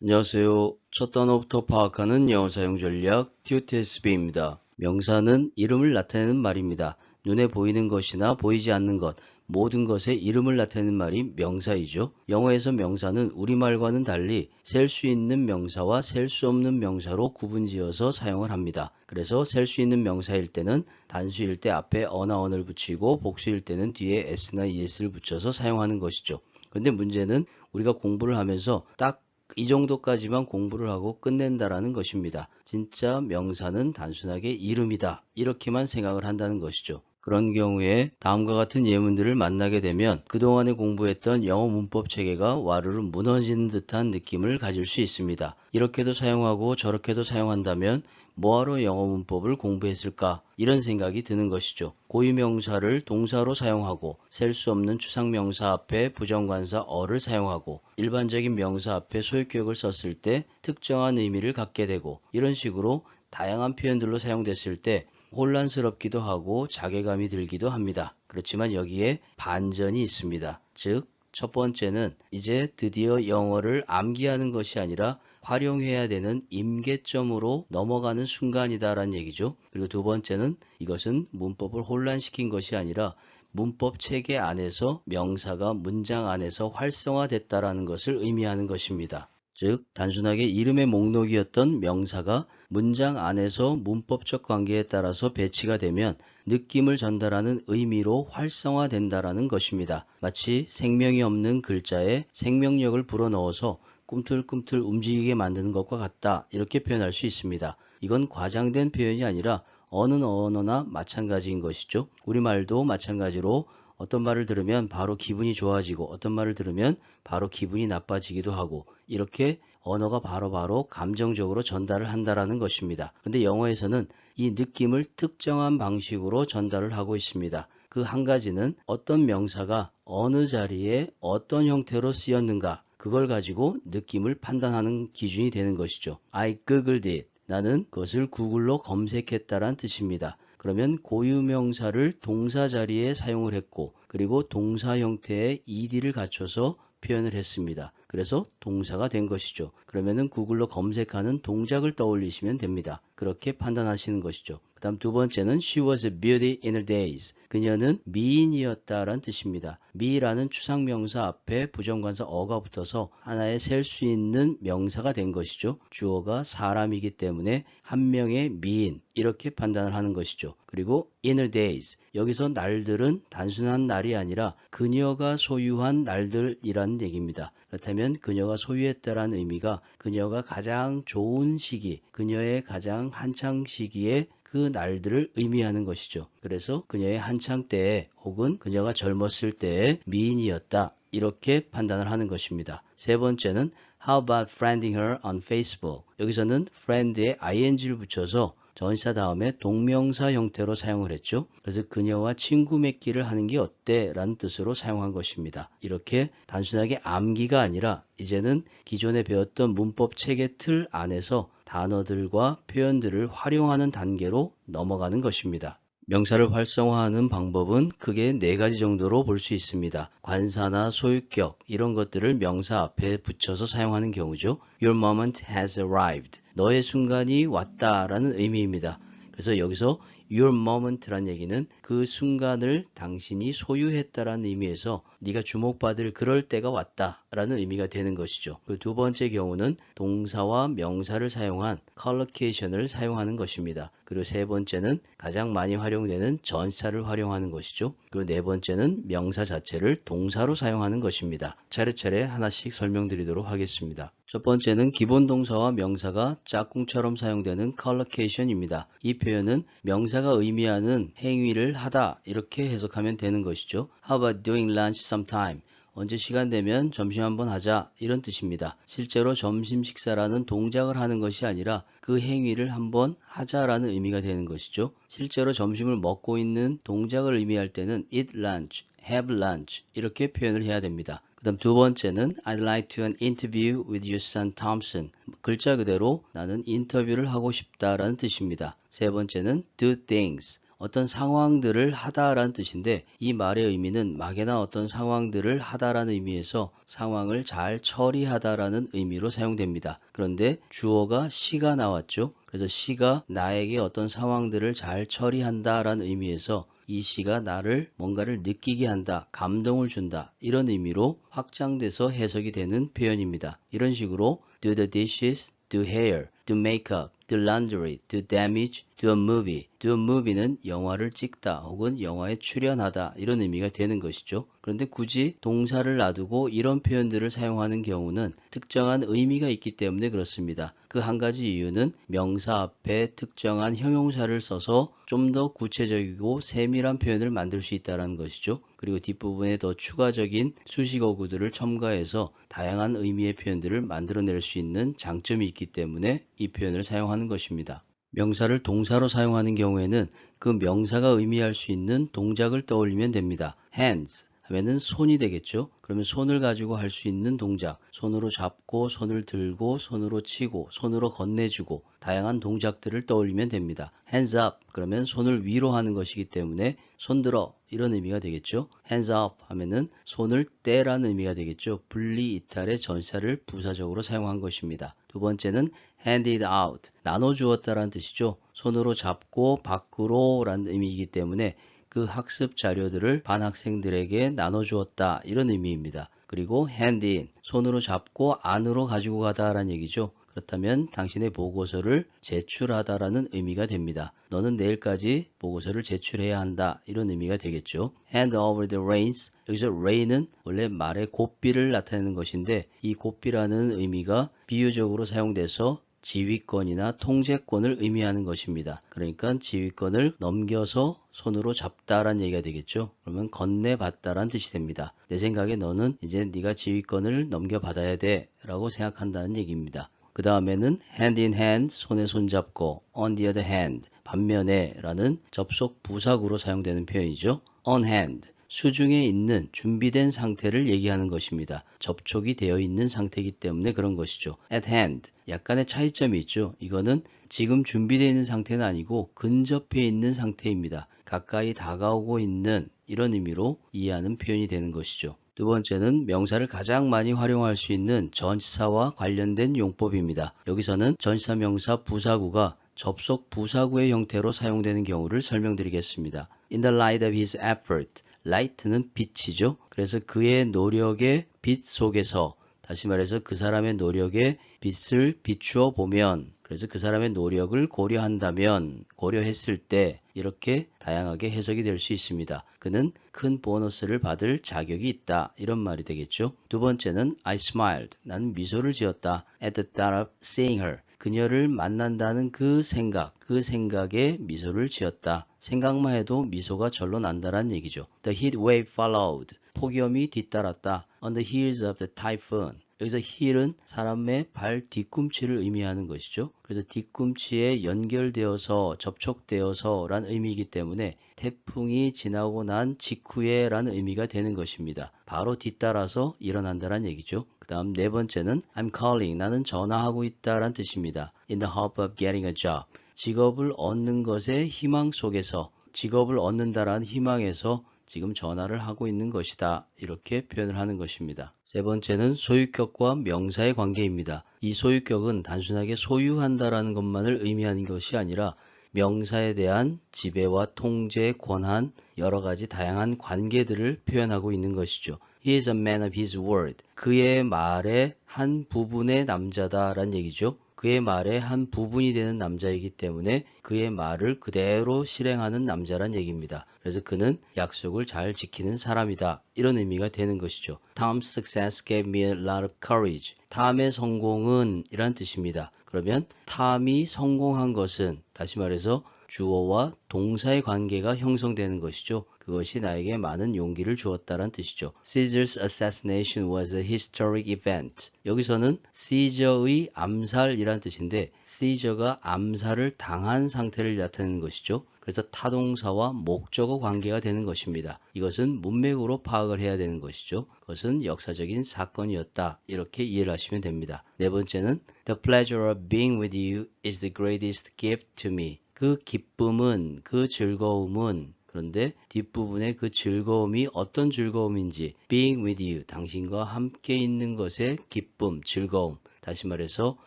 안녕하세요. 첫 단어부터 파악하는 영어 사용 전략 TOTSB입니다. 명사는 이름을 나타내는 말입니다. 눈에 보이는 것이나 보이지 않는 것, 모든 것의 이름을 나타내는 말이 명사이죠. 영어에서 명사는 우리말과는 달리 셀 수 있는 명사와 셀 수 없는 명사로 구분지어서 사용을 합니다. 그래서 셀 수 있는 명사일 때는 단수일 때 앞에 어나 언을 붙이고 복수일 때는 뒤에 s나 es를 붙여서 사용하는 것이죠. 그런데 문제는 우리가 공부를 하면서 딱 이 정도까지만 공부를 하고 끝낸다라는 것입니다. 진짜 명사는 단순하게 이름이다. 이렇게만 생각을 한다는 것이죠. 그런 경우에 다음과 같은 예문들을 만나게 되면 그동안에 공부했던 영어 문법 체계가 와르르 무너지는 듯한 느낌을 가질 수 있습니다. 이렇게도 사용하고 저렇게도 사용한다면 뭐하러 영어 문법을 공부했을까? 이런 생각이 드는 것이죠. 고유명사를 동사로 사용하고 셀 수 없는 추상명사 앞에 부정관사 어를 사용하고 일반적인 명사 앞에 소유격을 썼을 때 특정한 의미를 갖게 되고 이런 식으로 다양한 표현들로 사용됐을 때 혼란스럽기도 하고 자괴감이 들기도 합니다. 그렇지만 여기에 반전이 있습니다. 즉, 첫 번째는 이제 드디어 영어를 암기하는 것이 아니라 활용해야 되는 임계점으로 넘어가는 순간이다라는 얘기죠. 그리고 두 번째는 이것은 문법을 혼란시킨 것이 아니라 문법 체계 안에서 명사가 문장 안에서 활성화됐다라는 것을 의미하는 것입니다. 즉, 단순하게 이름의 목록이었던 명사가 문장 안에서 문법적 관계에 따라서 배치가 되면 느낌을 전달하는 의미로 활성화된다라는 것입니다. 마치 생명이 없는 글자에 생명력을 불어넣어서 꿈틀꿈틀 움직이게 만드는 것과 같다. 이렇게 표현할 수 있습니다. 이건 과장된 표현이 아니라 어느 언어나 마찬가지인 것이죠. 우리말도 마찬가지로 어떤 말을 들으면 바로 기분이 좋아지고 어떤 말을 들으면 바로 기분이 나빠지기도 하고 이렇게 언어가 바로바로 감정적으로 전달을 한다라는 것입니다. 근데 영어에서는 이 느낌을 특정한 방식으로 전달을 하고 있습니다. 그 한 가지는 어떤 명사가 어느 자리에 어떤 형태로 쓰였는가 그걸 가지고 느낌을 판단하는 기준이 되는 것이죠. I googled it. 나는 그것을 구글로 검색했다란 뜻입니다. 그러면 고유명사를 동사 자리에 사용을 했고 그리고 동사 형태의 ed를 갖춰서 표현을 했습니다. 그래서 동사가 된 것이죠. 그러면은 구글로 검색하는 동작을 떠올리시면 됩니다. 그렇게 판단하시는 것이죠. 그 다음 두 번째는 She was a beauty in her days. 그녀는 미인이었다라는 뜻입니다. 미라는 추상명사 앞에 부정관사 어가 붙어서 하나의 셀 수 있는 명사가 된 것이죠. 주어가 사람이기 때문에 한 명의 미인 이렇게 판단을 하는 것이죠. 그리고 in her days. 여기서 날들은 단순한 날이 아니라 그녀가 소유한 날들이라는 얘기입니다. 그렇다면 그녀가 소유했다라는 의미가 그녀가 가장 좋은 시기, 그녀의 가장 한창 시기에 그 날들을 의미하는 것이죠. 그래서 그녀의 한창 때에 혹은 그녀가 젊었을 때의 미인이었다. 이렇게 판단을 하는 것입니다. 세 번째는 How about friending her on Facebook? 여기서는 friend에 ing를 붙여서 전치사 다음에 동명사 형태로 사용을 했죠. 그래서 그녀와 친구 맺기를 하는 게 어때? 라는 뜻으로 사용한 것입니다. 이렇게 단순하게 암기가 아니라 이제는 기존에 배웠던 문법 체계 틀 안에서 단어들과 표현들을 활용하는 단계로 넘어가는 것입니다. 명사를 활성화하는 방법은 크게 네 가지 정도로 볼 수 있습니다. 관사나 소유격 이런 것들을 명사 앞에 붙여서 사용하는 경우죠. Your moment has arrived. 너의 순간이 왔다라는 의미입니다. 그래서 여기서 your moment란 얘기는 그 순간을 당신이 소유했다라는 의미에서 네가 주목받을 그럴 때가 왔다라는 의미가 되는 것이죠. 그 두 번째 경우는 동사와 명사를 사용한 collocation을 사용하는 것입니다. 그리고 세 번째는 가장 많이 활용되는 전치사를 활용하는 것이죠. 그리고 네 번째는 명사 자체를 동사로 사용하는 것입니다. 차례차례 하나씩 설명드리도록 하겠습니다. 첫 번째는 기본 동사와 명사가 짝꿍처럼 사용되는 collocation입니다. 이 표현은 명사가 의미하는 행위를 하다 이렇게 해석하면 되는 것이죠. How about doing lunch sometime? 언제 시간 되면 점심 한번 하자 이런 뜻입니다. 실제로 점심 식사라는 동작을 하는 것이 아니라 그 행위를 한번 하자라는 의미가 되는 것이죠. 실제로 점심을 먹고 있는 동작을 의미할 때는 eat lunch, have lunch 이렇게 표현을 해야 됩니다. 그 다음 두 번째는 I'd like to an interview with your son Thompson. 글자 그대로 나는 인터뷰를 하고 싶다라는 뜻입니다. 세 번째는 do things. 어떤 상황들을 하다라는 뜻인데 이 말의 의미는 막연한 어떤 상황들을 하다라는 의미에서 상황을 잘 처리하다라는 의미로 사용됩니다. 그런데 주어가 she가 나왔죠. 그래서 she가 나에게 어떤 상황들을 잘 처리한다라는 의미에서 이 she가 나를 뭔가를 느끼게 한다, 감동을 준다 이런 의미로 확장돼서 해석이 되는 표현입니다. 이런 식으로 do the dishes, do hair, do makeup, do laundry, do damage, do a movie. do a movie는 영화를 찍다 혹은 영화에 출연하다 이런 의미가 되는 것이죠. 그런데 굳이 동사를 놔두고 이런 표현들을 사용하는 경우는 특정한 의미가 있기 때문에 그렇습니다. 그 한 가지 이유는 명사 앞에 특정한 형용사를 써서 좀 더 구체적이고 세밀한 표현을 만들 수 있다는 것이죠. 그리고 뒷부분에 더 추가적인 수식어구들을 첨가해서 다양한 의미의 표현들을 만들어낼 수 있는 장점이 있기 때문에 이 표현을 사용하는 것입니다. 명사를 동사로 사용하는 경우에는 그 명사가 의미할 수 있는 동작을 떠올리면 됩니다. hands 하면은 손이 되겠죠. 그러면 손을 가지고 할 수 있는 동작, 손으로 잡고, 손을 들고, 손으로 치고, 손으로 건네주고 다양한 동작들을 떠올리면 됩니다. hands up 그러면 손을 위로 하는 것이기 때문에 손 들어 이런 의미가 되겠죠. hands up 하면은 손을 떼라는 의미가 되겠죠. 분리 이탈의 전사를 부사적으로 사용한 것입니다. 두 번째는 handed out, 나눠주었다라는 뜻이죠. 손으로 잡고 밖으로 라는 의미이기 때문에 그 학습 자료들을 반 학생들에게 나눠주었다 이런 의미입니다. 그리고 hand in, 손으로 잡고 안으로 가지고 가다라는 얘기죠. 그렇다면 당신의 보고서를 제출하다라는 의미가 됩니다. 너는 내일까지 보고서를 제출해야 한다 이런 의미가 되겠죠. hand over the reins, 여기서 rain은 원래 말의 고삐를 나타내는 것인데 이 고삐라는 의미가 비유적으로 사용돼서 지휘권이나 통제권을 의미하는 것입니다. 그러니까 지휘권을 넘겨서 손으로 잡다라는 얘기가 되겠죠. 그러면 건네받다라는 뜻이 됩니다. 내 생각에 너는 이제 네가 지휘권을 넘겨받아야 돼 라고 생각한다는 얘기입니다. 그 다음에는 hand in hand, 손에 손잡고 on the other hand, 반면에 라는 접속 부사구로 사용되는 표현이죠. on hand, 수중에 있는 준비된 상태를 얘기하는 것입니다. 접촉이 되어 있는 상태이기 때문에 그런 것이죠. at hand, 약간의 차이점이 있죠. 이거는 지금 준비되어 있는 상태는 아니고 근접해 있는 상태입니다. 가까이 다가오고 있는 이런 의미로 이해하는 표현이 되는 것이죠. 두 번째는 명사를 가장 많이 활용할 수 있는 전치사와 관련된 용법입니다. 여기서는 전치사 명사 부사구가 접속 부사구의 형태로 사용되는 경우를 설명드리겠습니다. In the light of his effort, light는 빛이죠. 그래서 그의 노력의 빛 속에서 다시 말해서 그 사람의 노력에 빛을 비추어 보면 그래서 그 사람의 노력을 고려한다면 고려했을 때 이렇게 다양하게 해석이 될 수 있습니다. 그는 큰 보너스를 받을 자격이 있다 이런 말이 되겠죠. 두 번째는 I smiled. 나는 미소를 지었다. At the thought of seeing her. 그녀를 만난다는 그 생각에 미소를 지었다. 생각만 해도 미소가 절로 난다는 얘기죠. The heat wave followed. 폭염이 뒤따랐다. On the heels of the typhoon. 여기서 heel은 사람의 발 뒤꿈치를 의미하는 것이죠. 그래서 뒤꿈치에 연결되어서 접촉되어서 란 의미이기 때문에 태풍이 지나고 난 직후에 라는 의미가 되는 것입니다. 바로 뒤따라서 일어난다는 얘기죠. 그 다음 네 번째는 I'm calling, 나는 전화하고 있다란 뜻입니다. In the hope of getting a job, 직업을 얻는 것의 희망 속에서 직업을 얻는다라는 희망에서 지금 전화를 하고 있는 것이다. 이렇게 표현을 하는 것입니다. 세 번째는 소유격과 명사의 관계입니다. 이 소유격은 단순하게 소유한다라는 것만을 의미하는 것이 아니라 명사에 대한 지배와 통제, 권한, 여러 가지 다양한 관계들을 표현하고 있는 것이죠. He is a man of his word. 그의 말의 한 부분의 남자다라는 얘기죠. 그의 말의 한 부분이 되는 남자이기 때문에 그의 말을 그대로 실행하는 남자란 얘기입니다. 그래서 그는 약속을 잘 지키는 사람이다. 이런 의미가 되는 것이죠. Tom's success gave me a lot of courage. 탐의 성공은 이란 뜻입니다. 그러면 탐이 성공한 것은 다시 말해서 주어와 동사의 관계가 형성되는 것이죠. 그것이 나에게 많은 용기를 주었다는 뜻이죠. Caesar's assassination was a historic event. 여기서는 Caesar의 암살이란 뜻인데 Caesar가 암살을 당한 상태를 나타내는 것이죠. 그래서 타동사와 목적어 관계가 되는 것입니다. 이것은 문맥으로 파악을 해야 되는 것이죠. 그것은 역사적인 사건이었다. 이렇게 이해를 하시면 됩니다. 네 번째는 The pleasure of being with you is the greatest gift to me. 그 기쁨은, 그 즐거움은, 그런데 뒷부분에 그 즐거움이 어떤 즐거움인지, being with you, 당신과 함께 있는 것의 기쁨, 즐거움. 다시 말해서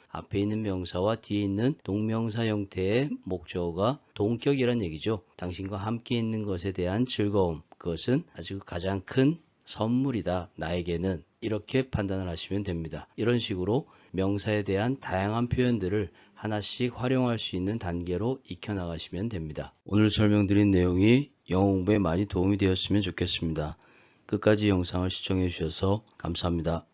앞에 있는 명사와 뒤에 있는 동명사 형태의 목적어가 동격이란 얘기죠. 당신과 함께 있는 것에 대한 즐거움, 그것은 아주 가장 큰 선물이다, 나에게는. 이렇게 판단을 하시면 됩니다. 이런 식으로 명사에 대한 다양한 표현들을 하나씩 활용할 수 있는 단계로 익혀나가시면 됩니다. 오늘 설명드린 내용이 영어 공부에 많이 도움이 되었으면 좋겠습니다. 끝까지 영상을 시청해 주셔서 감사합니다.